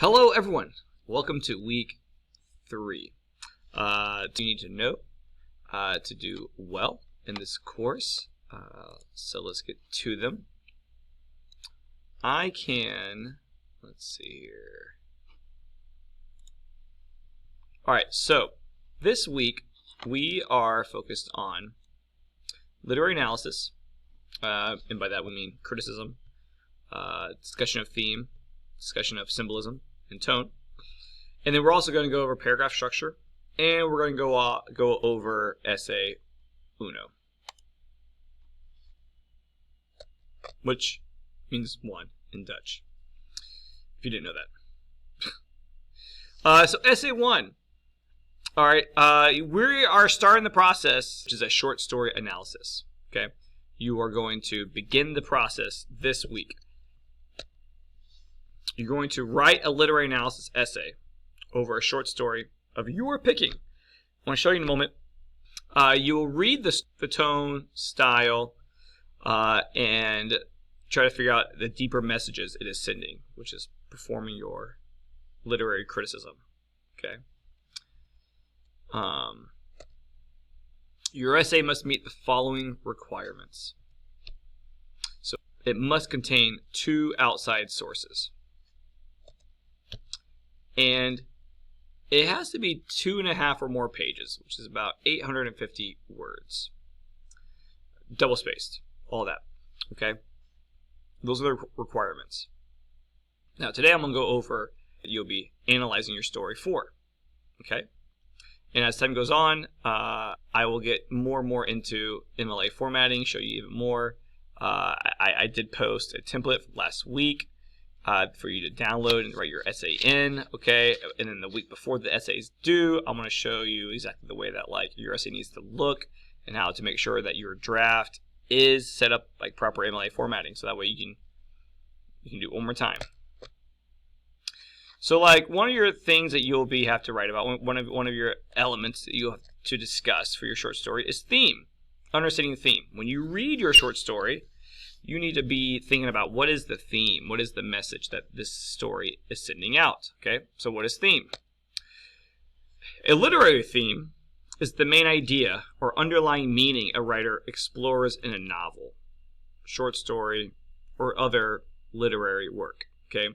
Hello everyone, welcome to week 3. Do you need to know to do well in this course? So let's get to them. Let's see here. Alright, so this week we are focused on literary analysis, and by that we mean criticism, discussion of theme, discussion of symbolism and tone, and then we're also going to go over paragraph structure, and we're going to go over essay uno, which means one in Dutch, if you didn't know that. So essay 1. All right, we are starting the process, which is a short story analysis. Okay, you are going to begin the process this week. You're going to write a literary analysis essay over a short story of your picking. I want to show you in a moment. You will read the tone, style, and try to figure out the deeper messages it is sending, which is performing your literary criticism. Okay. Your essay must meet the following requirements. So it must contain 2 outside sources. And it has to be 2.5 or more pages, which is about 850 words. Double spaced, all that. Okay? Those are the requirements. Now today I'm going to go over what you'll be analyzing your story for. Okay? And as time goes on, I will get more and more into MLA formatting, show you even more. I did post a template last week for you to download and write your essay in, okay? And then the week before the essay is due, I'm going to show you exactly the way that your essay needs to look and how to make sure that your draft is set up like proper MLA formatting, so that way you can do it one more time. So one of your things that you'll have to write about, one of your elements that you'll have to discuss for your short story is theme, understanding theme. When you read your short story, you need to be thinking about what is the theme, what is the message that this story is sending out. Okay, so what is theme? A literary theme is the main idea or underlying meaning a writer explores in a novel, short story, or other literary work. Okay,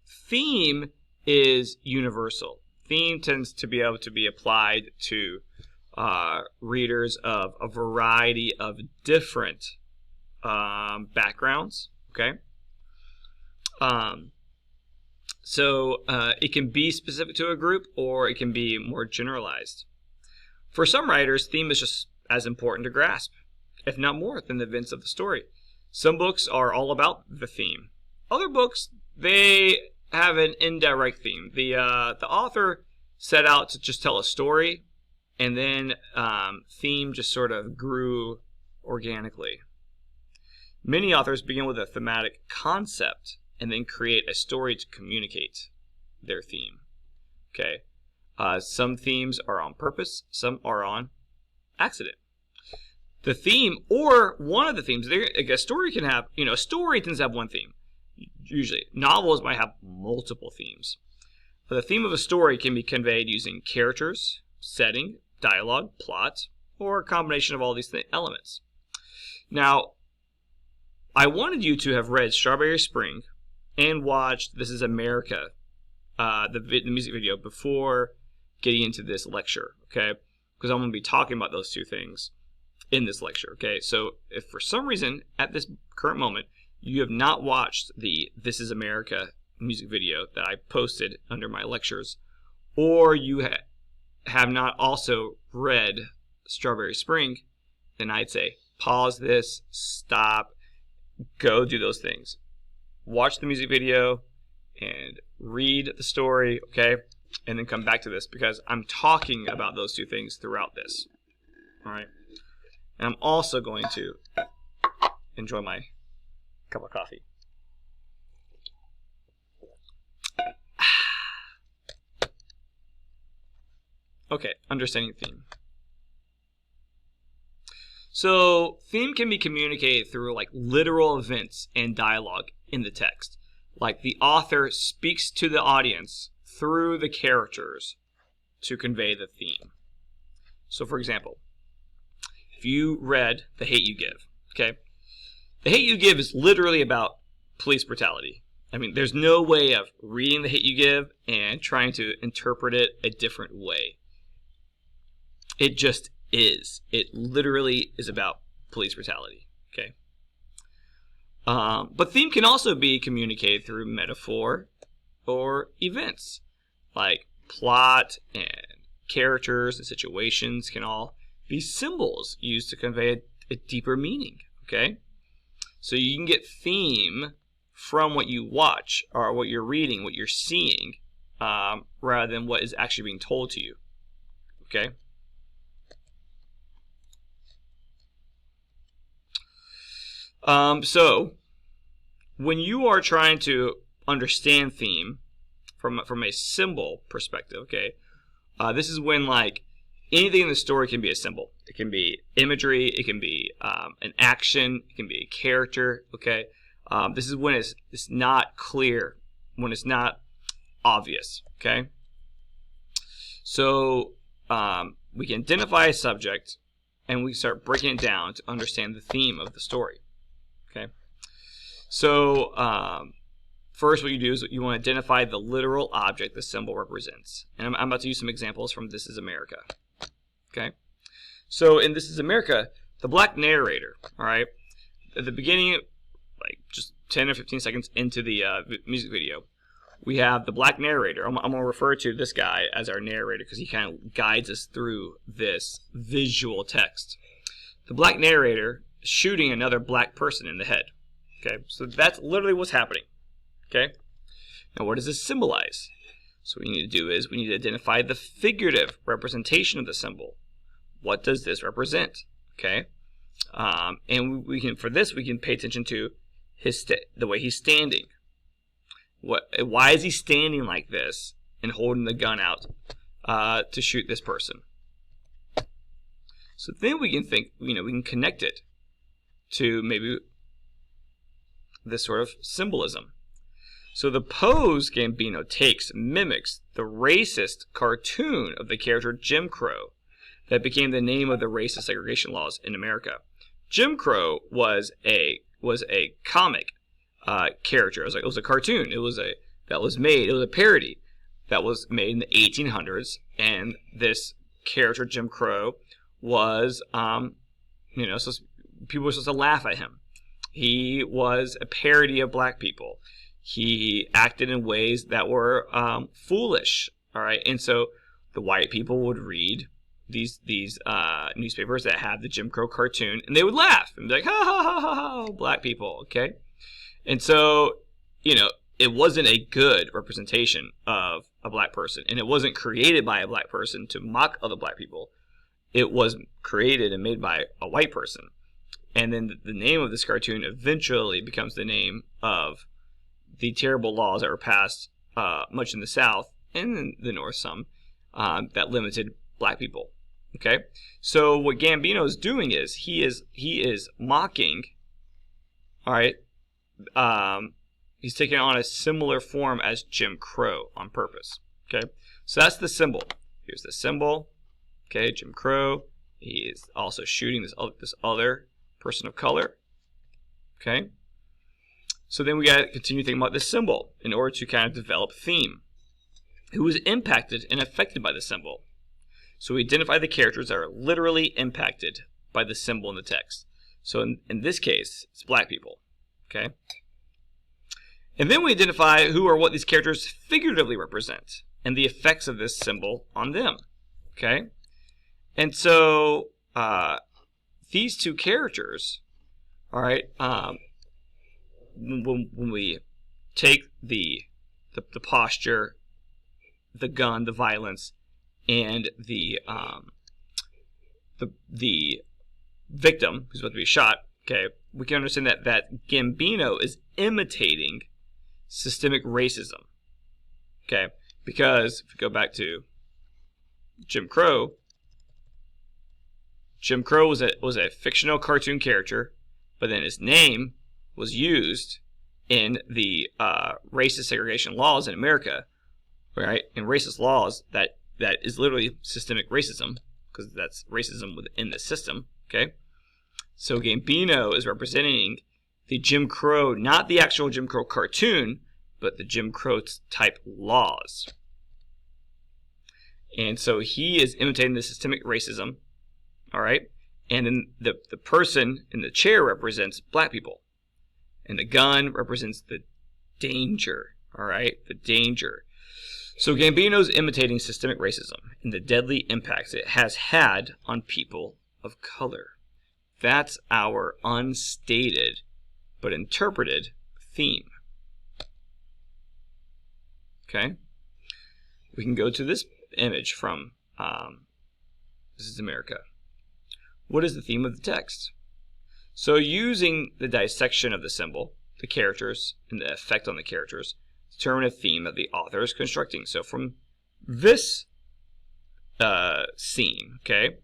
theme is universal. Theme tends to be able to be applied to readers of a variety of different backgrounds. Okay, so it can be specific to a group, or it can be more generalized. For some writers, theme is just as important to grasp, if not more, than the events of the story. Some books are all about the theme. Other books, they have an indirect theme. The author set out to just tell a story, and then theme just sort of grew organically. Many authors begin with a thematic concept and then create a story to communicate their theme. Okay, some themes are on purpose, some are on accident. The theme, or one of the themes, a story can have, a story tends to have one theme. Usually, novels might have multiple themes. But the theme of a story can be conveyed using characters, setting, dialogue, plot, or a combination of all these elements. Now, I wanted you to have read Strawberry Spring and watched This Is America, the music video, before getting into this lecture, okay? Because I'm going to be talking about those 2 things in this lecture, okay? So if for some reason, at this current moment, you have not watched the This Is America music video that I posted under my lectures, or you have not also read Strawberry Spring, then I'd say pause this, stop, go do those things. Watch the music video and read the story, okay? And then come back to this, because I'm talking about those 2 things throughout this. All right? And I'm also going to enjoy my cup of coffee. Okay, understanding theme. So theme can be communicated through literal events and dialogue in the text. Like the author speaks to the audience through the characters to convey the theme. So for example, if you read The Hate You Give, okay? The Hate You Give is literally about police brutality. I mean, there's no way of reading The Hate You Give and trying to interpret it a different way. It just is. It literally is about police brutality, okay? But theme can also be communicated through metaphor or events, like plot and characters and situations can all be symbols used to convey a deeper meaning, okay? So you can get theme from what you watch or what you're reading, what you're seeing, rather than what is actually being told to you, okay? So when you are trying to understand theme from a symbol perspective, okay, this is when like anything in the story can be a symbol. It can be imagery, it can be an action, it can be a character, okay? This is when it's not clear, when it's not obvious, okay? So we can identify a subject and we start breaking it down to understand the theme of the story, okay? So first what you do is you want to identify the literal object the symbol represents. And I'm about to use some examples from This Is America, okay? So in This Is America, the black narrator, all right, at the beginning, like just 10 or 15 seconds into the music video, we have the black narrator. I'm going to refer to this guy as our narrator because he kind of guides us through this visual text. The black narrator is shooting another black person in the head. Okay, so that's literally what's happening. Okay, now what does this symbolize? So what we need to do is we need to identify the figurative representation of the symbol. What does this represent? Okay, and we can, for this, we can pay attention to the way he's standing. Why is he standing like this and holding the gun out to shoot this person? So then we can think, we can connect it to maybe this sort of symbolism. So the pose Gambino takes mimics the racist cartoon of the character Jim Crow that became the name of the racist segregation laws in America. Jim Crow was a comic character. It was a cartoon. It was a parody that was made in the 1800s, and this character Jim Crow was so people were supposed to laugh at him. He was a parody of black people. He acted in ways that were foolish, all right? And so the white people would read these newspapers that had the Jim Crow cartoon, and they would laugh and be like, ha, ha, ha, ha, ha, black people, okay? And so, it wasn't a good representation of a black person, and it wasn't created by a black person to mock other black people. It was created and made by a white person. And then the name of this cartoon eventually becomes the name of the terrible laws that were passed much in the South and in the North some that limited black people. Okay, so what Gambino is doing is he is mocking. All right, he's taking on a similar form as Jim Crow on purpose. Okay, so that's the symbol. Here's the symbol. Okay, Jim Crow. He is also shooting this other person of color. Okay, so then we got to continue thinking about this symbol in order to kind of develop theme. Who was impacted and affected by the symbol? So we identify the characters that are literally impacted by the symbol in the text. So in this case, it's black people. Okay, and then we identify who or what these characters figuratively represent and the effects of this symbol on them. Okay, and so these two characters, all right, when we take the posture, the gun, the violence, and the victim who's about to be shot, okay, we can understand that Gambino is imitating systemic racism. Okay, because if we go back to Jim Crow was a fictional cartoon character, but then his name was used in the racist segregation laws in America, right? In racist laws, that is literally systemic racism, because that's racism within the system, okay? So Gambino is representing the Jim Crow, not the actual Jim Crow cartoon, but the Jim Crow type laws. And so he is imitating the systemic racism, all right? And then the person in the chair represents black people. And the gun represents the danger, all right? The danger. So Gambino's imitating systemic racism and the deadly impacts it has had on people of color. That's our unstated but interpreted theme. Okay? We can go to this image from This is America. What is the theme of the text? So using the dissection of the symbol, the characters, and the effect on the characters, determine a theme that the author is constructing. So from this scene, okay,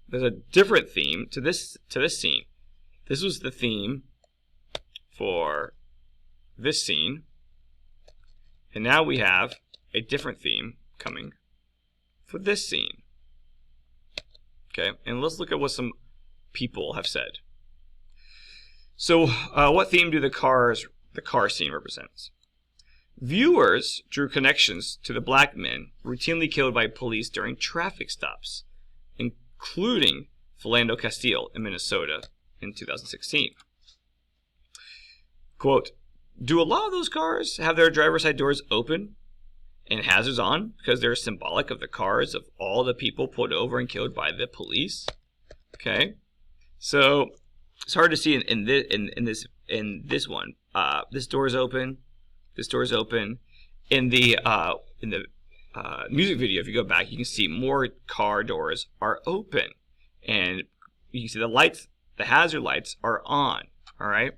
there's a different theme to this scene. This was the theme for this scene, and now we have a different theme coming for this scene. Okay, and let's look at what some people have said. So, what theme do the car scene represents? Viewers drew connections to the black men routinely killed by police during traffic stops, including Philando Castile in Minnesota in 2016. Quote, do a lot of those cars have their driver's side doors open and hazards on because they're symbolic of the cars of all the people pulled over and killed by the police? Okay, so it's hard to see in this one. This door is open. This door is open. In the music video, if you go back, you can see more car doors are open, and you can see the lights, the hazard lights, are on. All right,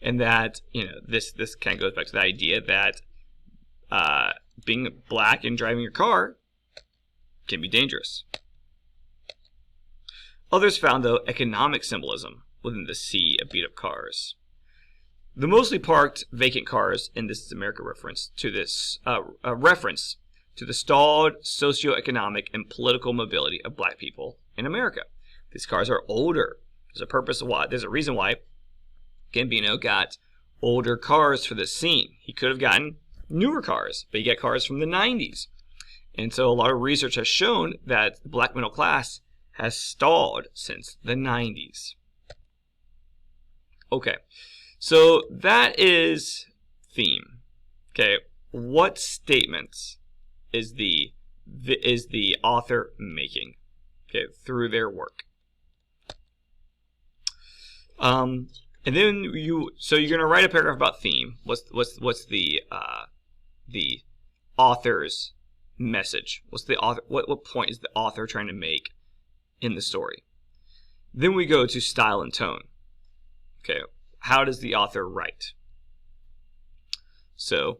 and that this kind of goes back to the idea that being black and driving your car can be dangerous. Others found, though, economic symbolism within the sea of beat-up cars. The mostly parked vacant cars in This is America reference to this reference to the stalled socioeconomic and political mobility of black people in America. These cars are older. There's a purpose why. There's a reason why Gambino got older cars for this scene. He could have gotten newer cars, but he got cars from the 90s. And so a lot of research has shown that the black middle class has stalled since the 90s. Okay, so that is theme. Okay, what statements is the author making? Okay, through their work. And then you're going to write a paragraph about theme. What's the author's message? What's the author? What point is the author trying to make in the story? Then we go to style and tone. Okay, how does the author write? So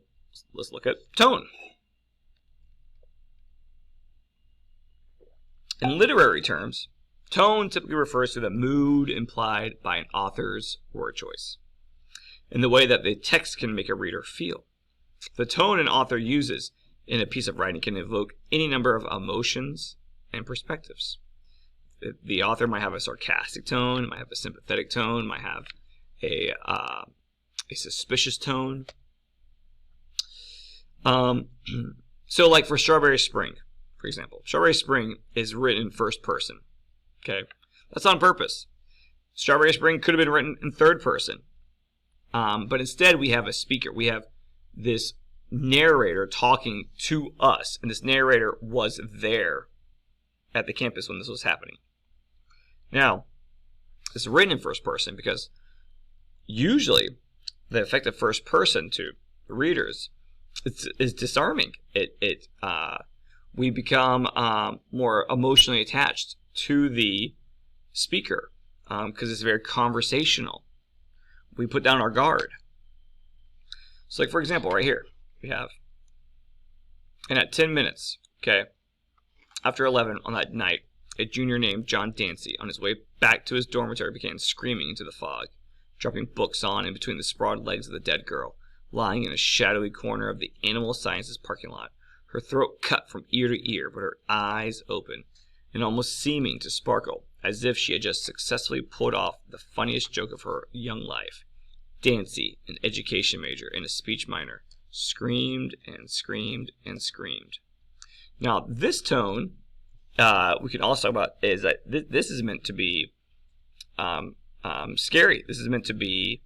let's look at tone. In literary terms, tone typically refers to the mood implied by an author's word choice and the way that the text can make a reader feel. The tone an author uses in a piece of writing can evoke any number of emotions and perspectives. The author might have a sarcastic tone, might have a sympathetic tone, might have a suspicious tone. So like for Strawberry Spring, for example. Strawberry Spring is written in first person. Okay, that's on purpose. Strawberry Spring could have been written in third person. But instead we have a speaker. We have this narrator talking to us. And this narrator was there at the campus when this was happening. Now, it's written in first person because usually the effect of first person to readers is disarming. We become more emotionally attached to the speaker because it's very conversational. We put down our guard. So like for example, right here, we have, and at 10 minutes, okay, after 11 on that night, a junior named John Dancy, on his way back to his dormitory, began screaming into the fog, dropping books on in between the sprawled legs of the dead girl, lying in a shadowy corner of the animal sciences parking lot, her throat cut from ear to ear, but her eyes open, and almost seeming to sparkle, as if she had just successfully pulled off the funniest joke of her young life. Dancy, an education major and a speech minor, screamed and screamed and screamed. Now, this tone, we can also talk about, is that this is meant to be scary. This is meant to be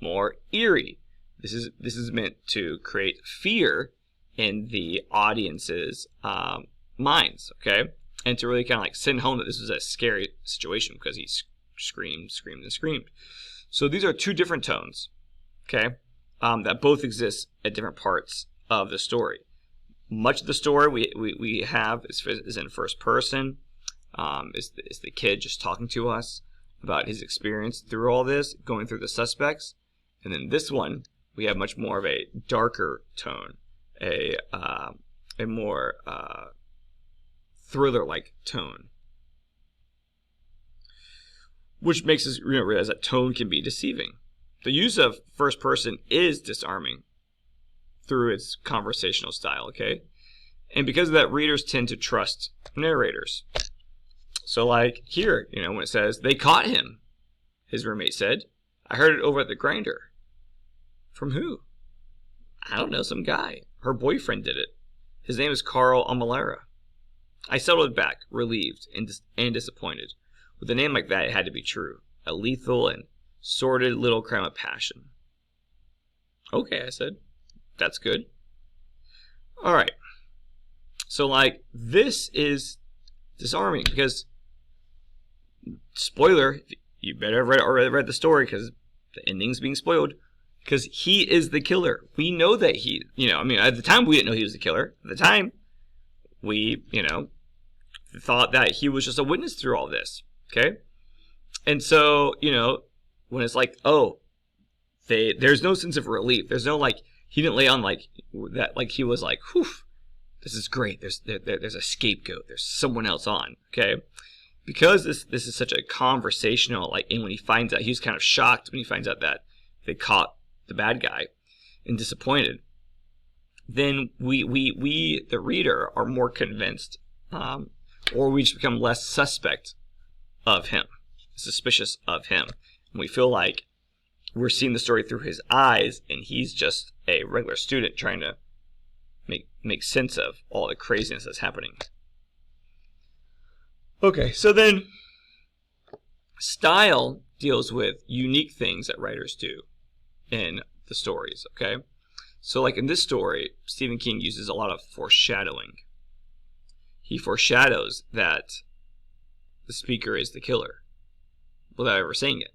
more eerie. This is meant to create fear in the audience's minds, okay? And to really kind of like send home that this was a scary situation because he screamed, screamed, and screamed. So these are two different tones, okay, that both exist at different parts of the story. Much of the story we have is in first person. Is the kid just talking to us about his experience through all this, going through the suspects. And then this one, we have much more of a darker tone, a more thriller-like tone, which makes us realize that tone can be deceiving. The use of first person is disarming through its conversational style, okay? And because of that, readers tend to trust narrators. So like here, when it says, "They caught him," his roommate said. "I heard it over at the grinder." From who? I don't know, some guy. Her boyfriend did it. His name is Carl Amalera. I settled back, relieved and disappointed. With a name like that, it had to be true. A lethal and sordid little crime of passion. Okay, I said. That's good. All right. So, like, this is disarming because, spoiler, you better have read the story because the ending's being spoiled. Because he is the killer. We know that at the time we didn't know he was the killer. At the time, we, thought that he was just a witness through all this. Okay? And so, when it's like, oh, there's no sense of relief. There's no, like, he didn't lay on, like, that, like, he was like, whew, this is great. There's a scapegoat. There's someone else on. Okay? Because this is such a conversational, like, and when he finds out, he was kind of shocked when he finds out that they caught the bad guy and disappointed, then we the reader are more convinced, or we just become less suspect of him, suspicious of him, and we feel like we're seeing the story through his eyes and he's just a regular student trying to make sense of all the craziness that's happening. Okay, so then style deals with unique things that writers do in the stories, okay? So like in this story, Stephen King uses a lot of foreshadowing. He foreshadows that the speaker is the killer without ever saying it.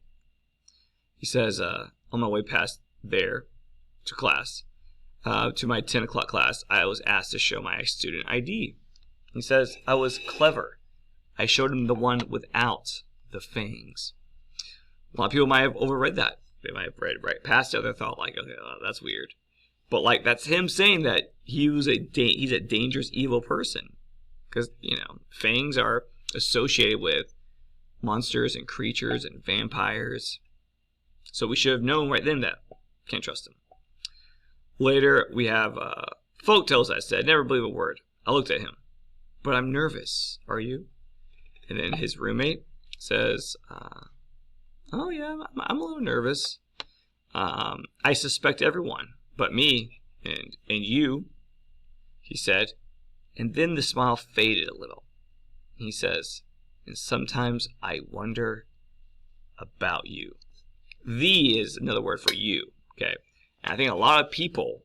He says, on my way past there to class, to my 10 o'clock class, I was asked to show my student ID. He says, I was clever. I showed him the one without the fangs. A lot of people might have overread that. They might have read right past it. They thought, like, okay, that's weird. But, like, that's him saying that he's a dangerous, evil person. Because, fangs are associated with monsters and creatures and vampires. So we should have known right then that can't trust him. Later, we have folk tales that said, never believe a word. I looked at him. But I'm nervous. Are you? And then his roommate says, oh yeah, I'm a little nervous. I suspect everyone but me and you, he said. And then the smile faded a little. He says, and sometimes I wonder about you. The is another word for you, okay? And I think a lot of people,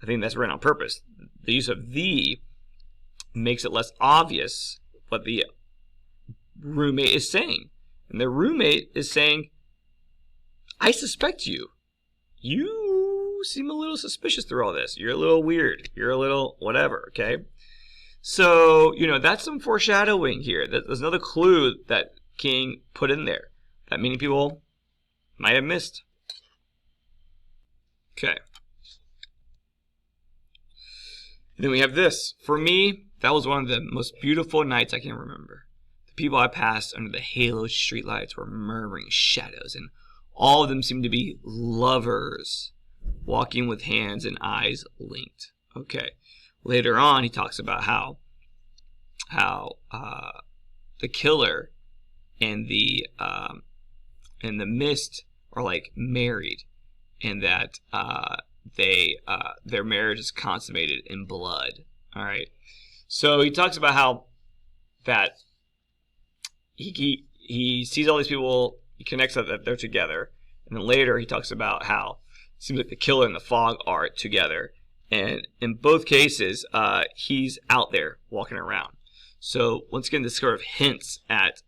I think that's written on purpose. The use of the makes it less obvious what the roommate is saying. And the roommate is saying, I suspect you. You seem a little suspicious through all this. You're a little weird. You're a little whatever, okay? So, that's some foreshadowing here. There's another clue that King put in there that many people might have missed. Okay. And then we have this. For me, that was one of the most beautiful nights I can remember. The people I passed under the halo streetlights were murmuring shadows and All of them seem to be lovers, walking with hands and eyes linked. Okay. Later on, he talks about how the killer and the mist are like married, and that their marriage is consummated in blood. All right. So he talks about how that he sees all these people, he connects that they're together, and then later he talks about how it seems like the killer and the fog are together, and in both cases he's out there walking around. So once again, this sort of hints at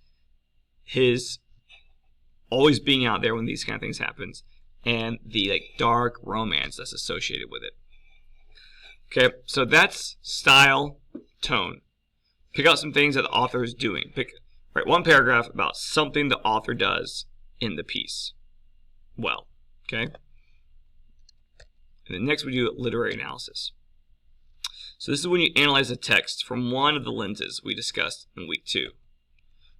his always being out there when these kind of things happens, and the like dark romance that's associated with it. Okay, so that's style, tone. Pick out some things that the author is doing. Write one paragraph about something the author does in the piece. Well, okay. And then next we do literary analysis. So this is when you analyze a text from one of the lenses we discussed in week 2.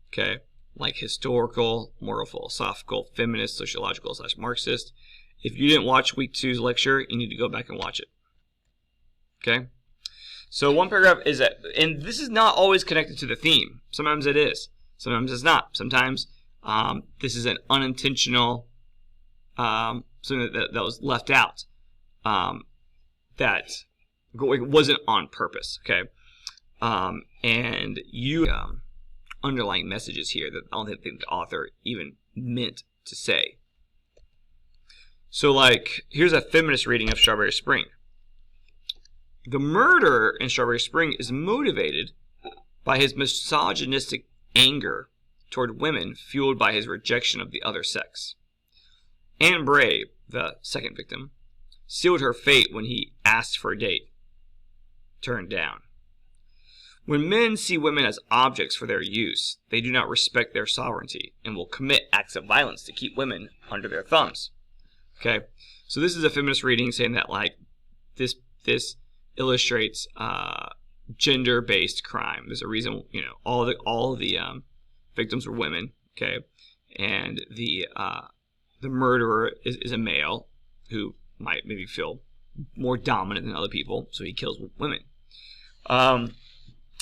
Okay, like historical, moral, philosophical, feminist, sociological / Marxist. If you didn't watch week 2's lecture, you need to go back and watch it. Okay, so one paragraph is that, and this is not always connected to the theme. Sometimes it is. Sometimes it's not. Sometimes this is an unintentional something that was left out that wasn't on purpose. Okay, and you underlying messages here that I don't think the author even meant to say. So, like, here's a feminist reading of Strawberry Spring. The murderer in Strawberry Spring is motivated by his misogynistic anger toward women, fueled by his rejection of the other sex. Anne Bray, the second victim, sealed her fate when he asked for a date, turned down. When men see women as objects for their use, they do not respect their sovereignty and will commit acts of violence to keep women under their thumbs. Okay, so this is a feminist reading saying that like this illustrates gender-based crime. There's a reason, you know, all the victims were women. Okay, and the murderer is a male who might maybe feel more dominant than other people, so he kills women.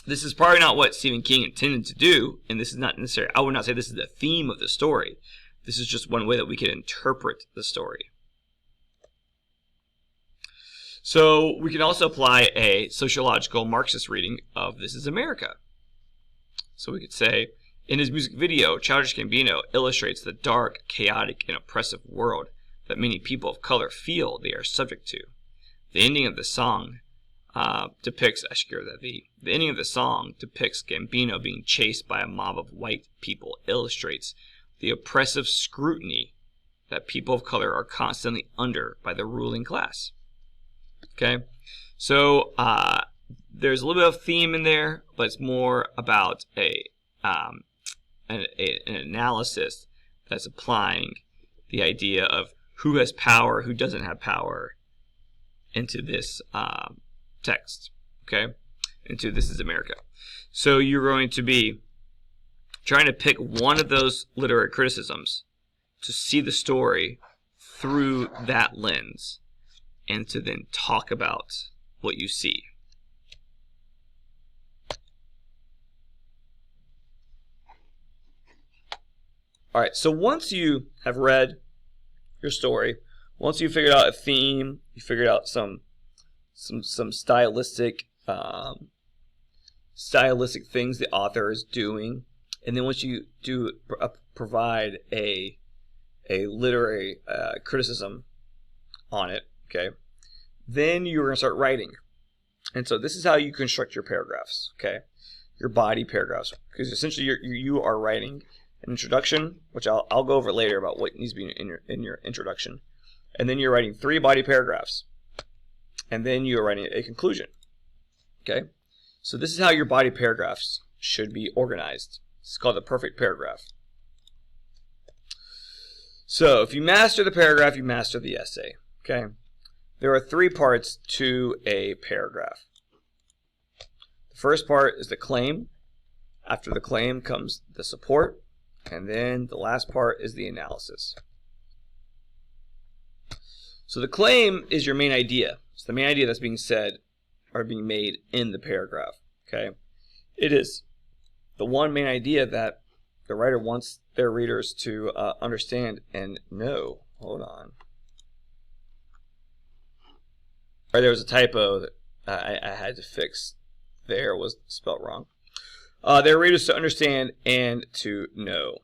This is probably not what Stephen King intended to do, and this is not necessarily, I would not say this is the theme of the story. This is just one way that we can interpret the story. So we can also apply a sociological Marxist reading of This Is America. So we could say, in his music video, Childish Gambino illustrates the dark, chaotic, and oppressive world that many people of color feel they are subject to. The ending of the song depicts Gambino being chased by a mob of white people, illustrates the oppressive scrutiny that people of color are constantly under by the ruling class. Okay, so there's a little bit of theme in there, but it's more about an analysis that's applying the idea of who has power, who doesn't have power, into this text. Okay, into This Is America. So you're going to be trying to pick one of those literary criticisms to see the story through that lens, and to then talk about what you see. All right, so once you have read your story, once you figured out a theme, you figured out some stylistic things the author is doing, and then once you do provide a literary criticism on it, okay, then you're going to start writing. And so this is how you construct your paragraphs, okay, your body paragraphs, because essentially you are writing an introduction, which I'll go over later about what needs to be in your introduction, and then you're writing 3 body paragraphs, and then you're writing a conclusion. Okay, so this is how your body paragraphs should be organized. It's called the perfect paragraph. So if you master the paragraph, you master the essay. Okay, there are 3 parts to a paragraph. The first part is the claim. After the claim comes the support, and then the last part is the analysis. So the claim is your main idea. It's the main idea that's being said or being made in the paragraph. Okay, it is the one main idea that the writer wants their readers to understand and know. Hold on. There was a typo that I had to fix. There was spelled wrong. Their readers to understand and to know.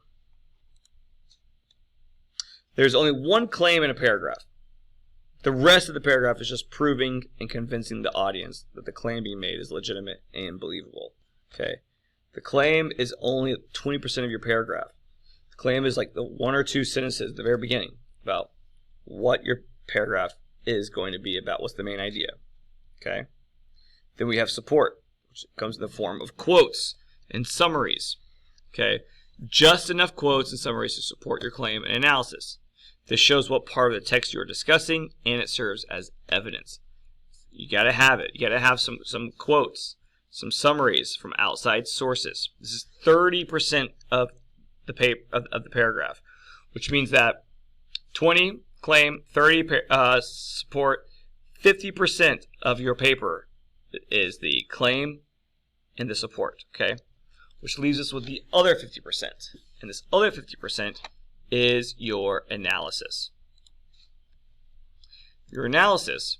There's only one claim in a paragraph. The rest of the paragraph is just proving and convincing the audience that the claim being made is legitimate and believable. Okay, the claim is only 20% of your paragraph. The claim is like the one or two sentences at the very beginning about what your paragraph is going to be about. What's the main idea? Okay. Then we have support, which comes in the form of quotes and summaries. Okay, just enough quotes and summaries to support your claim and analysis. This shows what part of the text you are discussing, and it serves as evidence. You got to have it. You got to have some quotes, some summaries from outside sources. This is 30% of the of the paragraph, which means that 20 claim, 30 support, 50% of your paper is the claim and the support. Okay, which leaves us with the other 50%, and this other 50% is your analysis. Your analysis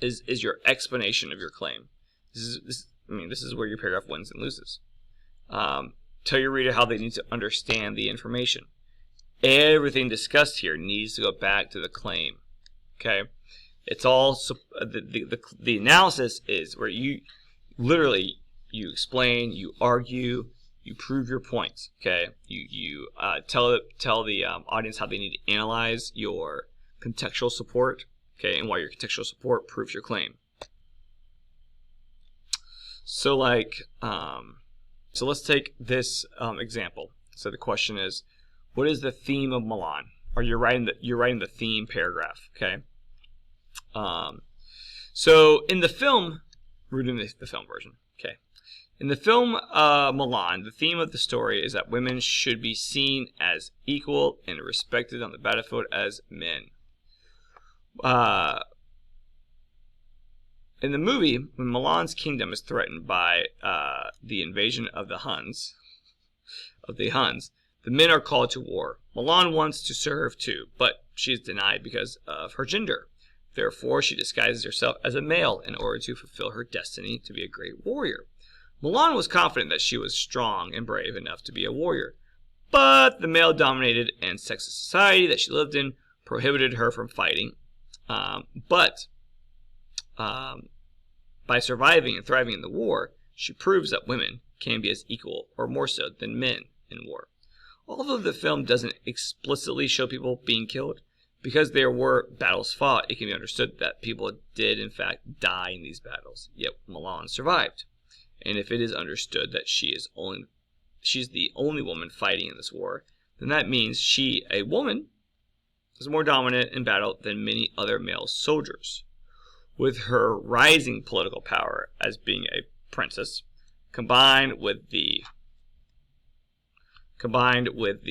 is your explanation of your claim. This is where your paragraph wins and loses. Tell your reader how they need to understand the information. Everything discussed here needs to go back to the claim. Okay, it's all the analysis is where you literally you explain, you argue, you prove your points. Okay, you tell the audience how they need to analyze your contextual support. Okay, and why your contextual support proves your claim. So so let's take this example. So the question is, what is the theme of Milan? Or you're writing the theme paragraph. Okay. So in the film, we're doing the film version. Okay. In the film Milan, the theme of the story is that women should be seen as equal and respected on the battlefield as men. In the movie, when Milan's kingdom is threatened by the invasion of the Huns, the men are called to war. Milan wants to serve too, but she is denied because of her gender. Therefore, she disguises herself as a male in order to fulfill her destiny to be a great warrior. Milan was confident that she was strong and brave enough to be a warrior, but the male-dominated and sexist society that she lived in prohibited her from fighting. But by surviving and thriving in the war, she proves that women can be as equal or more so than men in war. Although the film doesn't explicitly show people being killed, because there were battles fought, it can be understood that people did in fact die in these battles, yet Milan survived. And if it is understood that she's the only woman fighting in this war, then that means she, a woman, is more dominant in battle than many other male soldiers. With her rising political power as being a princess, combined with the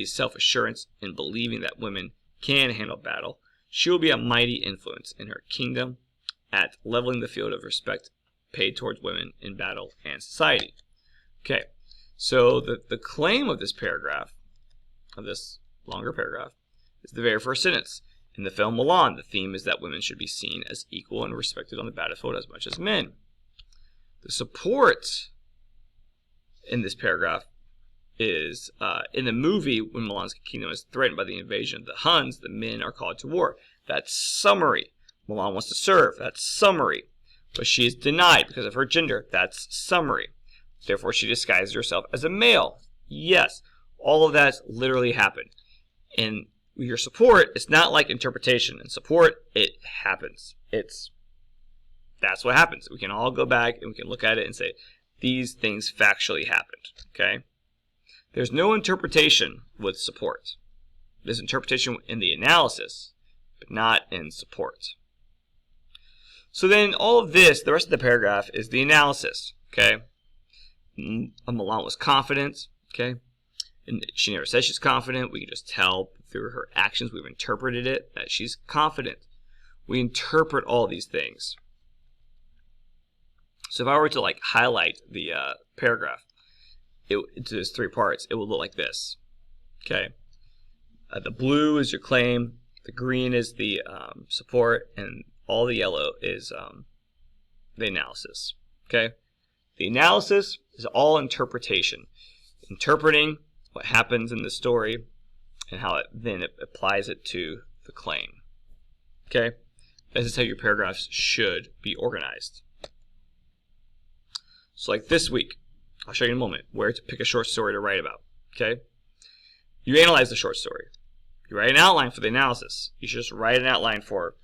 self-assurance in believing that women can handle battle, she will be a mighty influence in her kingdom at leveling the field of respect paid towards women in battle and society. Okay, so the claim of this paragraph, of this longer paragraph, is the very first sentence. In the film Milan, the theme is that women should be seen as equal and respected on the battlefield as much as men. The support in this paragraph is, in the movie, when Milan's kingdom is threatened by the invasion of the Huns, the men are called to war. That's summary. Milan wants to serve. That's summary. But she is denied because of her gender. That's summary. Therefore, she disguises herself as a male. Yes, all of that literally happened. And your support, it's not like interpretation. In support, it happens. That's what happens. We can all go back and we can look at it and say, these things factually happened. Okay? There's no interpretation with support. There's interpretation in the analysis, but not in support. So then all of this, the rest of the paragraph, is the analysis. Okay? Milan was confident. Okay? And she never says she's confident. We can just tell through her actions, we've interpreted it, that she's confident. We interpret all these things. So if I were to like highlight the paragraph into its 3 parts, it will look like this. Okay. The blue is your claim, the green is the support, and all the yellow is the analysis. Okay. The analysis is all interpretation, interpreting what happens in the story and how it then applies it to the claim. Okay. This is how your paragraphs should be organized. So like this week, I'll show you in a moment where to pick a short story to write about. Okay? You analyze the short story. You write an outline for the analysis. You should just write an outline for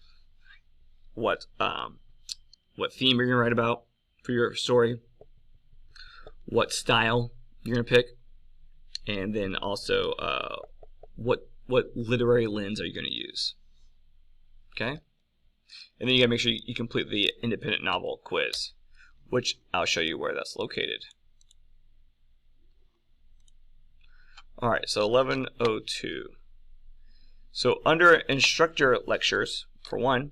what theme you're going to write about for your story, what style you're going to pick, and then also what literary lens are you going to use. Okay? And then you got to make sure you complete the independent novel quiz, which I'll show you where that's located. Alright, so 1102. So under instructor lectures, for one,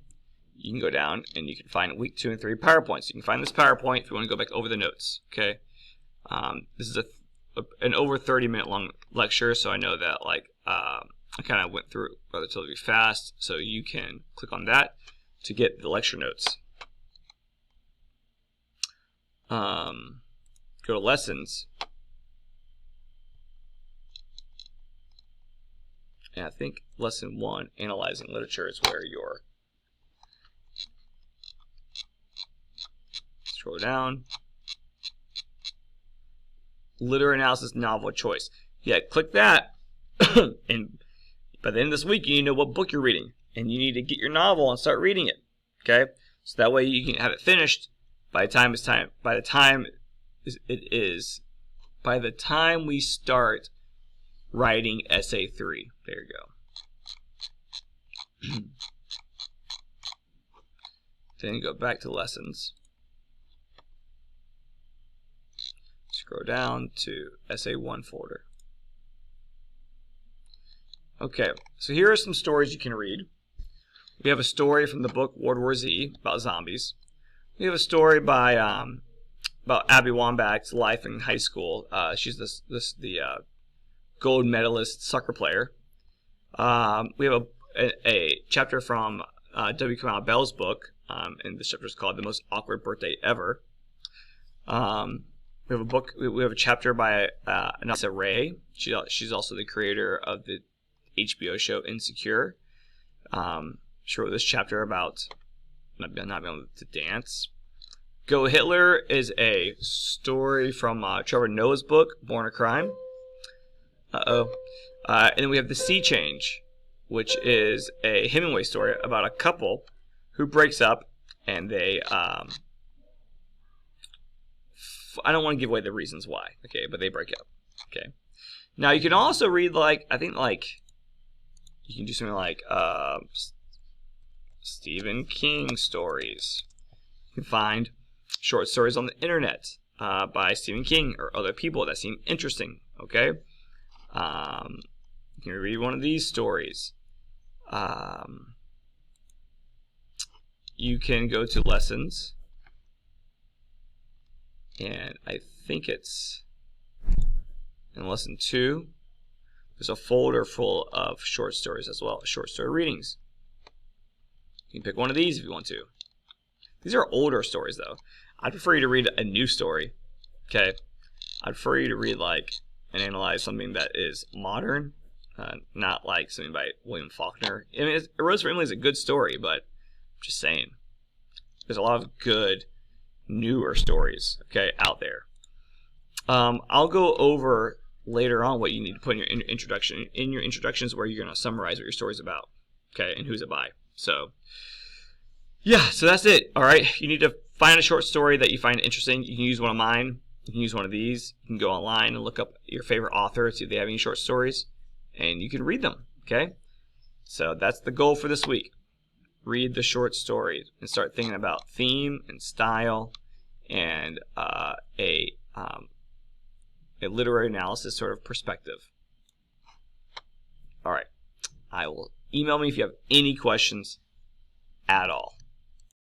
you can go down and you can find week 2 and 3 PowerPoints. You can find this PowerPoint if you want to go back over the notes. Okay, this is an over 30-minute long lecture, so I know that like I kind of went through it relatively fast. So you can click on that to get the lecture notes. Go to lessons, and I think lesson 1, analyzing literature, is where you're. Scroll down. Literary analysis, novel choice. Yeah, click that, and by the end of this week, you need to know what book you're reading, and you need to get your novel and start reading it. Okay, so that way you can have it finished by the time we start writing essay 3. There you go. Then you go back to lessons. Scroll down to essay 1 folder. Okay, so here are some stories you can read. We have a story from the book World War Z about zombies. We have a story by about Abby Wambach's life in high school. She's the gold medalist soccer player. We have a chapter from W. Kamau Bell's book, and this chapter is called "The Most Awkward Birthday Ever." We have a book. We have a chapter by Anissa Rae. She's also the creator of the HBO show Insecure. She wrote this chapter about not being able to dance. Go Hitler is a story from Trevor Noah's book, Born a Crime. And then we have The Sea Change, which is a Hemingway story about a couple who breaks up, and they, I don't want to give away the reasons why, okay, but they break up, okay. Now you can also read, like, I think, like, you can do something like Stephen King stories. You can find short stories on the internet by Stephen King or other people that seem interesting, okay. You can read one of these stories. You can go to lessons, and I think it's in lesson 2. There's a folder full of short stories as well, short story readings. You can pick one of these if you want to. These are older stories, though. I'd prefer you to read a new story. Okay, I'd prefer you to read like and analyze something that is modern, not like something by William Faulkner. I mean, A Rose for Emily is a good story, but I'm just saying, there's a lot of good newer stories, okay, out there. I'll go over later on what you need to put in your introduction. In your introductions, where you're going to summarize what your story's about, okay, and who's it by. So, yeah, so that's it. All right, you need to find a short story that you find interesting. You can use one of mine. You can use one of these. You can go online and look up your favorite author, see if they have any short stories, and you can read them, okay? So that's the goal for this week. Read the short stories and start thinking about theme and style and a literary analysis sort of perspective. All right. Email me if you have any questions. at all.